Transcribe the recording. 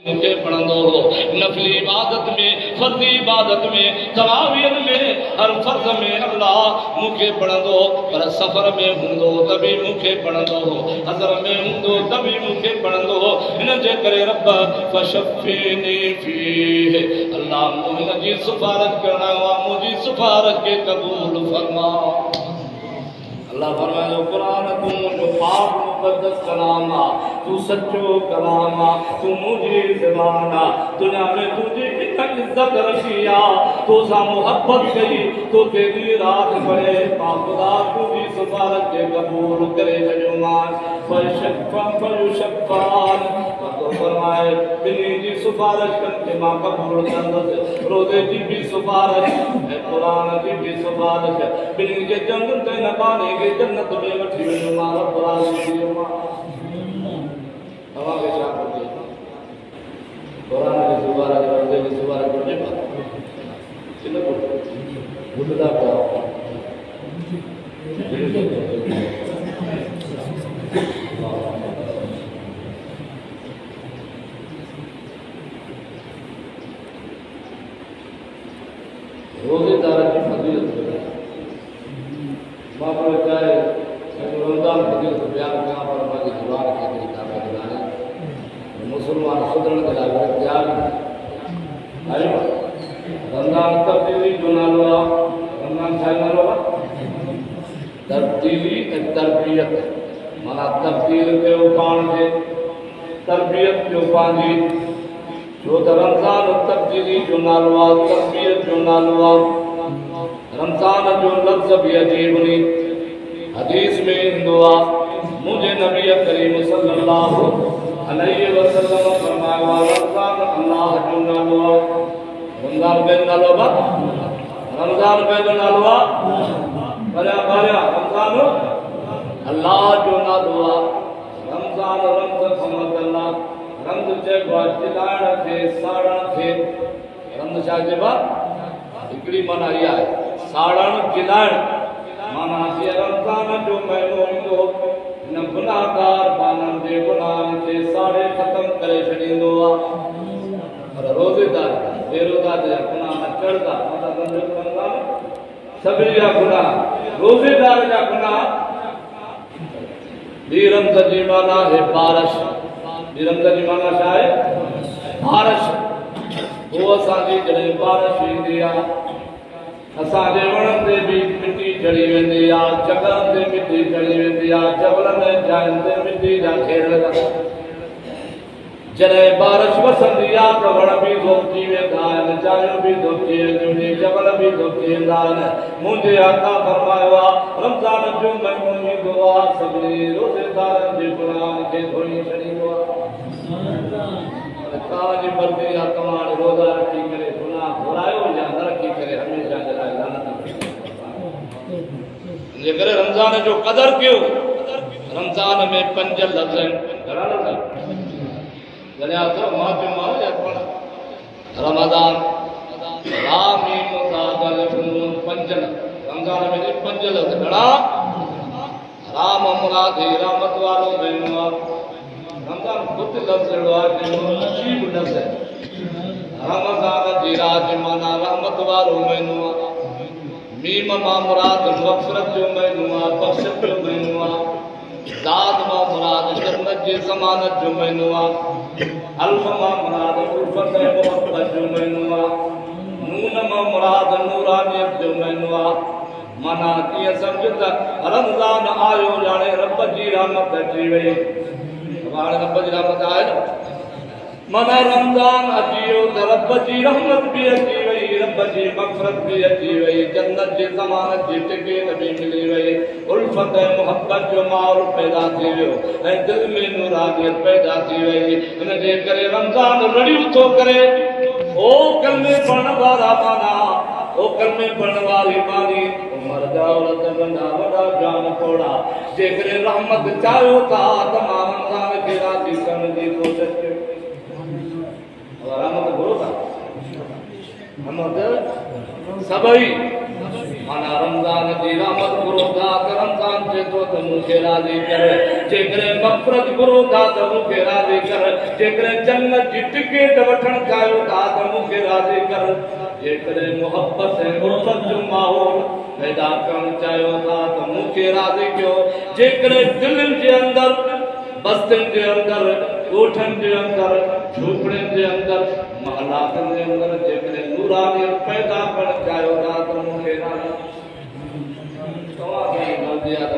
मुखे पढ़ंदो हो नफली इबादत में फर्जी इबादत में तरावियत में हर फर्ज में अल्लाह मुखे पढ़ंदो पर सफर में हुंदो तभी मुखे पढ़ंदो हज़र में हुंदो तभी मुखे पढ़ंदो इन जे करे रब फशफ़िनी फीह अल्लाह मुझी सिफारिश करना मुझी सिफारिश के कबूल फरमा। अल्लाह फरमाए जो कुरान तू जो पाक मुकद्दस कलाम तू सच्चो कलाम तू मुझे ज़बाना दुनिया में तुझे इतना इज्जत रखिया तो सा मोहब्बत गई तो तेरी रात पड़े खुदा तुझी सिफारिश के कबूल करे जजुमान फयुशफ़ान तो फरमाए बिनी जी सिफारिश करके मां कबूल कंदस रोज़े जी भी सिफारिश है कुरान जी भी सिफारिश बिनी जे जंग ते न पाने के जन्नत में वठी वञो मां रब आलमीन मां तव्हां खे छा खपे कुरान जी सिफारिश रोज़े जी सिफारिश करजे चिन को ॿुधंदा पिया रोज़ेदार की फजीलत बाप रे चाहे रमजान फजीलत बयान कयां पर मांजी जुबान के तरीका में ॿुधायां मुसलमान सुधरण जे लाइ तयार आहियो। रमजान तब्दीली जो नालो आहे रमजान छा नालो आहे तब्दीली ऐं तरबियत माना तब्दील कयो पाण खे तरबियत कयो पंहिंजी जो त रमज़ान तब्दीली जो नालो आहे तरबियत जो नालो आहे। रमज़ान जो लफ्ज़ भी अजीब नी हदीस में ईंदो आहे मुंहिंजे नबी करीम सल्लल्लाहु अलैहि वसल्लम फरमायो आहे रमज़ान अल्लाह जो नालो आहे। रमज़ान जो नालो आहे रमज़ान जो नालो आहे भरिया रमज़ान अल्लाह जो नालो आहे। रमज़ान रमज़ फमद अल्लाह रंग चइबो आहे चिलाइण खे साड़ण खे रंग छा चइबो आहे हिकिड़ी माना इहा आहे साड़ण चिलाइण माना जीअं रमज़ान जो महीनो ईंदो हिन गुनाहगार माण्हुनि जे गुनाहनि खे साड़े ख़तमु करे छॾींदो आहे। पर रोज़ेदार बेरोज़गार जा गुनाह न चढ़ंदा सभिनी जा गुनाह रोज़ेदार जा गुनाह। ॿी रमज़ जी माना आहे बारिश रमज़ जी माना छा आहे बारिश वो असांजी जॾहिं बारिश ईंदी आहे असांजे वणनि ते बि मिटी चढ़ी वेंदी आहे जॻहनि ते मिटी चढ़ी वेंदी आहे जबलनि ऐं जायुनि ते मिटी जा ढेर लॻंदा जॾहिं बारिश वसंदी आहे त वण बि धोपिजी वेंदा आहिनि जायूं बि धोपिजी वेंदियूं आहिनि जबल बि धोपिजी वेंदा आहिनि। मुंहिंजे आका फरमायो आहे रमज़ान जो महीनो ईंदो आहे सभिनी रोज़ेदारनि जे गुनाहनि खे धोई छॾींदो आहे। तव्हांजी मर्ज़ी आहे तव्हां हाणे रोज़ा रखी करे गुनाह घुरायो या न रखी करे हमेशह जे लाइ लानत जे करे रमज़ान जो क़दर कयो। रमज़ान में 5 लफ़्ज़ आहिनि घणा लफ़्ज़ जॾहिं अथव मां चयोमांव या पढ़ रमज़ान रामी मुसादल फुनून 5 रमज़ान में 5 लफ़्ज़ घणा राम मुरादी रहमत वारो महीनो आहे। रमज़ान ख़ुदि लफ़्ज़ अहिड़ो आहे जो अजीब लफ़्ज़ आहे। रमज़ान जी रात माना रहमत वारो महीनो आहे। मीम मां मुराद मग़फ़िरत जो महीनो आहे बख़्शिश जो महीनो आहे। दाद मां मुराद जन्नत जी ज़मानत जो महीनो आहे। अल्फ मां मुराद उल्फत ऐं मोहब्बत जो महीनो आहे। नून मां मुराद नूरानियत जो महीनो आहे। माना कीअं सम्झ त रमज़ान आयो ॼाणे रब जी रहमत अची वई हाणे रब जी रहमत आहे न माना रमज़ान अची वियो त रब जी रहमत बि अची वई रब जी मग़फ़िरत बि अची वई जन्नत जी ज़मानत जी टिकट बि मिली वई उल्फत ऐं मोहब्बत जो माहौल पैदा थी वियो ऐं दिलि में नूरानियत पैदा थी वई। हिन जे करे रमज़ान रड़ियूं थो करे ओ कलमे पढ़ण वारा माना ओ कलमे पढ़ण वारी मानी उमर जा औरत नंढा वॾा जान थोड़ा जेकॾहिं रहमत चाहियो था त मां रमज़ान खे राज़ी करण जी कोशिशि कयो। रहमत घुरो था रहमत सभई माना रमज़ान जी रहमत घुरो था त रमज़ान चए थो त मूंखे राज़ी कर, जेकॾहिं मग़फ़िरत घुरो था त मूंखे राज़ी कर, जेकॾहिं जन्नत जी टिकट वठणु चाहियो था त मूंखे राज़ी कर, जेकॾहिं मोहब्बत ऐं उल्फत जो माहौल पैदा करणु चाहियो था त मूंखे राज़ी कयो, जेकॾहिं दिलनि जे अंदरि बस्तियुनि जे अंदरि ॻोठनि जे अंदरि झोपड़ियुनि जे अंदरि महलातनि जे अंदरि जेकॾहिं नूरानियत पैदा करणु चाहियो था त मूंखे राज़ी तव्हां खे मर्ज़ी आहे त